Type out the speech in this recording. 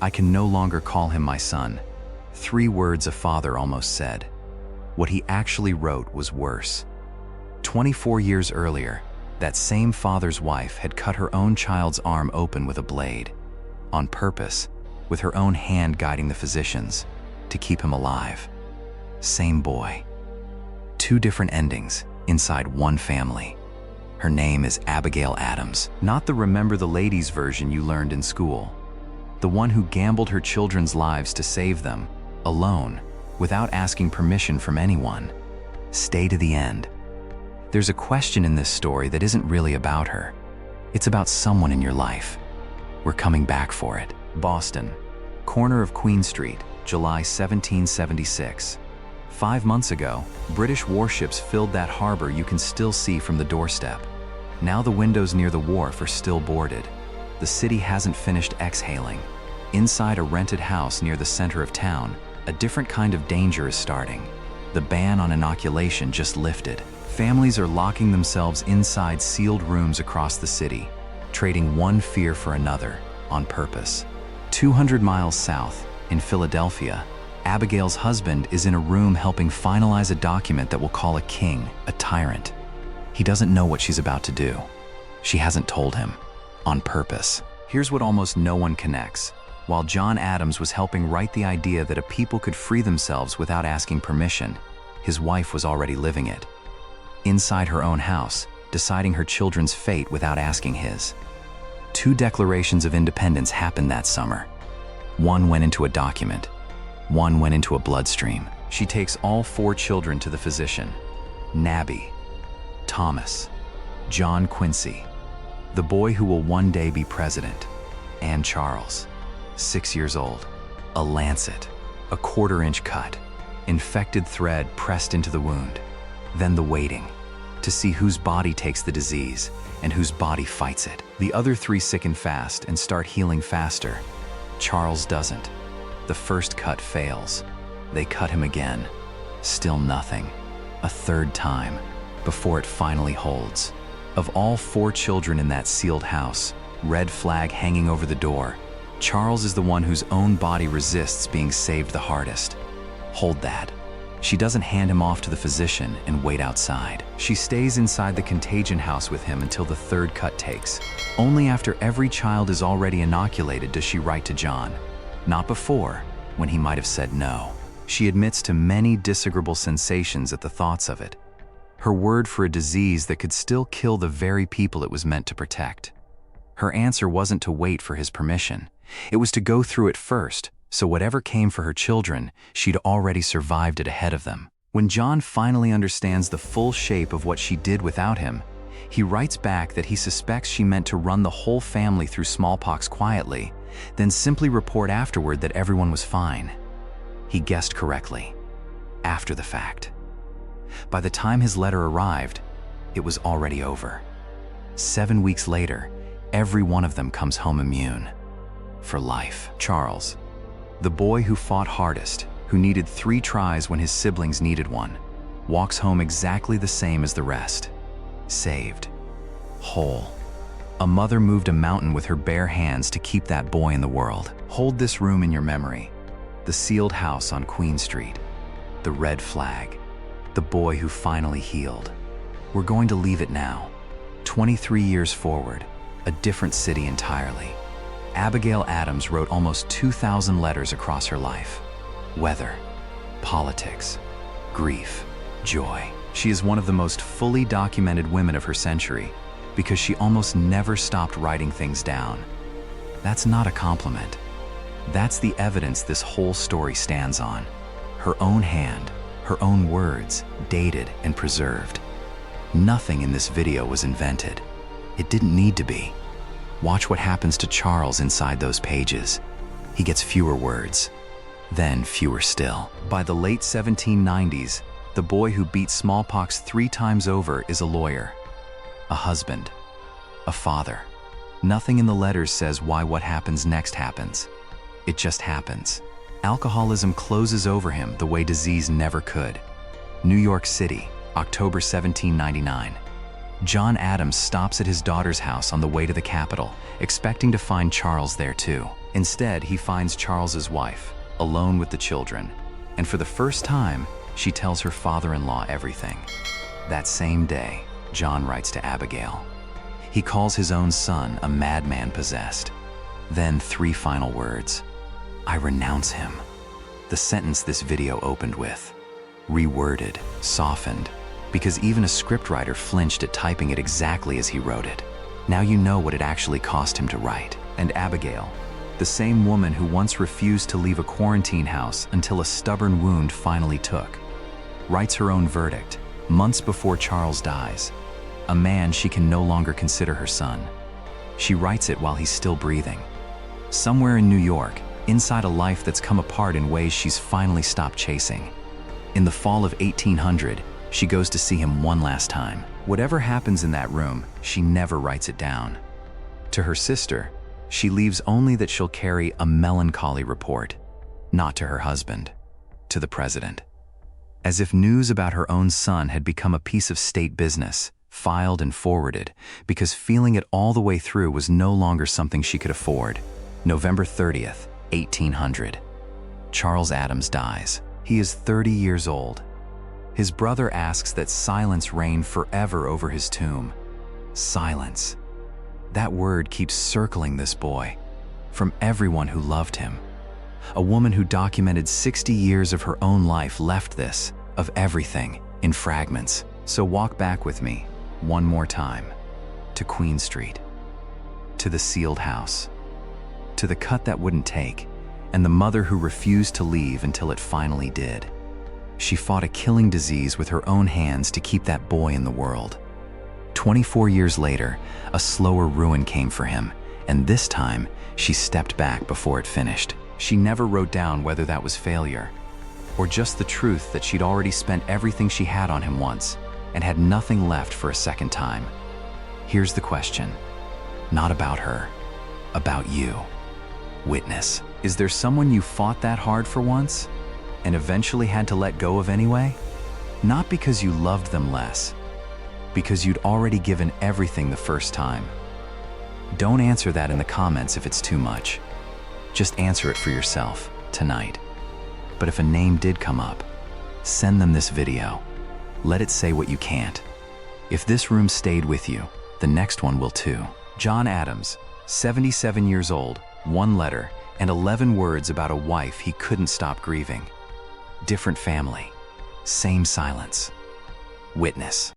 "I can no longer call him my son." 3 words a father almost said. What he actually wrote was worse. 24 years earlier, that same father's wife had cut her own child's arm open with a blade, on purpose, with her own hand guiding the physicians, to keep him alive. Same boy. 2 different endings inside one family. Her name is Abigail Adams, not the Remember the Ladies version you learned in school. The one who gambled her children's lives to save them, alone, without asking permission from anyone. Stay to the end. There's a question in this story that isn't really about her. It's about someone in your life. We're coming back for it. Boston, corner of Queen Street, July 1776. 5 months ago, British warships filled that harbor you can still see from the doorstep. Now the windows near the wharf are still boarded. The city hasn't finished exhaling. Inside a rented house near the center of town, a different kind of danger is starting. The ban on inoculation just lifted. Families are locking themselves inside sealed rooms across the city, trading one fear for another, on purpose. 200 miles south, in Philadelphia, Abigail's husband is in a room helping finalize a document that will call a king a tyrant. He doesn't know what she's about to do. She hasn't told him, on purpose. Here's what almost no one connects. While John Adams was helping write the idea that a people could free themselves without asking permission, his wife was already living it. Inside her own house, deciding her children's fate without asking his. 2 declarations of independence happened that summer. One went into a document. One went into a bloodstream. She takes all 4 children to the physician. Nabby, Thomas, John Quincy, the boy who will one day be president, and Charles, 6 years old. A lancet, a 1/4-inch cut, infected thread pressed into the wound. Then the waiting, to see whose body takes the disease and whose body fights it. The other 3 sicken fast and start healing faster. Charles doesn't. The first cut fails. They cut him again. Still nothing. A 3rd time, before it finally holds. Of all 4 children in that sealed house, red flag hanging over the door, Charles is the one whose own body resists being saved the hardest. Hold that. She doesn't hand him off to the physician and wait outside. She stays inside the contagion house with him until the 3rd cut takes. Only after every child is already inoculated does she write to John. Not before, when he might have said no. She admits to many disagreeable sensations at the thoughts of it. Her word for a disease that could still kill the very people it was meant to protect. Her answer wasn't to wait for his permission. It was to go through it first, so whatever came for her children, she'd already survived it ahead of them. When John finally understands the full shape of what she did without him, he writes back that he suspects she meant to run the whole family through smallpox quietly, then simply report afterward that everyone was fine. He guessed correctly. After the fact. By the time his letter arrived, it was already over. 7 weeks later, every one of them comes home immune. For life. Charles, the boy who fought hardest, who needed 3 tries when his siblings needed 1, walks home exactly the same as the rest. Saved. Whole. A mother moved a mountain with her bare hands to keep that boy in the world. Hold this room in your memory. The sealed house on Queen Street. The red flag. The boy who finally healed. We're going to leave it now. 23 years forward, a different city entirely. Abigail Adams wrote almost 2,000 letters across her life. Weather, politics, grief, joy. She is one of the most fully documented women of her century because she almost never stopped writing things down. That's not a compliment. That's the evidence this whole story stands on. Her own hand, her own words, dated and preserved. Nothing in this video was invented. It didn't need to be. Watch what happens to Charles inside those pages. He gets fewer words, then fewer still. By the late 1790s, the boy who beat smallpox 3 times over is a lawyer, a husband, a father. Nothing in the letters says why what happens next happens. It just happens. Alcoholism closes over him the way disease never could. New York City, October 1799. John Adams stops at his daughter's house on the way to the Capitol, expecting to find Charles there too. Instead, he finds Charles's wife, alone with the children, and for the first time, she tells her father-in-law everything. That same day, John writes to Abigail. He calls his own son a madman possessed. Then 3 final words: "I renounce him." The sentence this video opened with. Reworded, softened, because even a scriptwriter flinched at typing it exactly as he wrote it. Now you know what it actually cost him to write. And Abigail, the same woman who once refused to leave a quarantine house until a stubborn wound finally took, writes her own verdict months before Charles dies, a man she can no longer consider her son. She writes it while he's still breathing. Somewhere in New York, inside a life that's come apart in ways she's finally stopped chasing. In the fall of 1800, she goes to see him one last time. Whatever happens in that room, she never writes it down. To her sister, she leaves only that she'll carry a melancholy report, not to her husband, to the president. As if news about her own son had become a piece of state business, filed and forwarded, because feeling it all the way through was no longer something she could afford. November 30th, 1800. Charles Adams dies. He is 30 years old. His brother asks that silence reign forever over his tomb. Silence. That word keeps circling this boy, from everyone who loved him. A woman who documented 60 years of her own life left this, of everything, in fragments. So walk back with me, one more time, to Queen Street, to the sealed house, to the cut that wouldn't take, and the mother who refused to leave until it finally did. She fought a killing disease with her own hands to keep that boy in the world. 24 years later, a slower ruin came for him, and this time, she stepped back before it finished. She never wrote down whether that was failure, or just the truth that she'd already spent everything she had on him once, and had nothing left for a second time. Here's the question, not about her, about you. Witness, is there someone you fought that hard for once, and eventually had to let go of anyway? Not because you loved them less, because you'd already given everything the first time. Don't answer that in the comments if it's too much. Just answer it for yourself, tonight. But if a name did come up, send them this video. Let it say what you can't. If this room stayed with you, the next one will too. John Adams, 77 years old, 1 letter, and 11 words about a wife he couldn't stop grieving. Different family, same silence. Witness.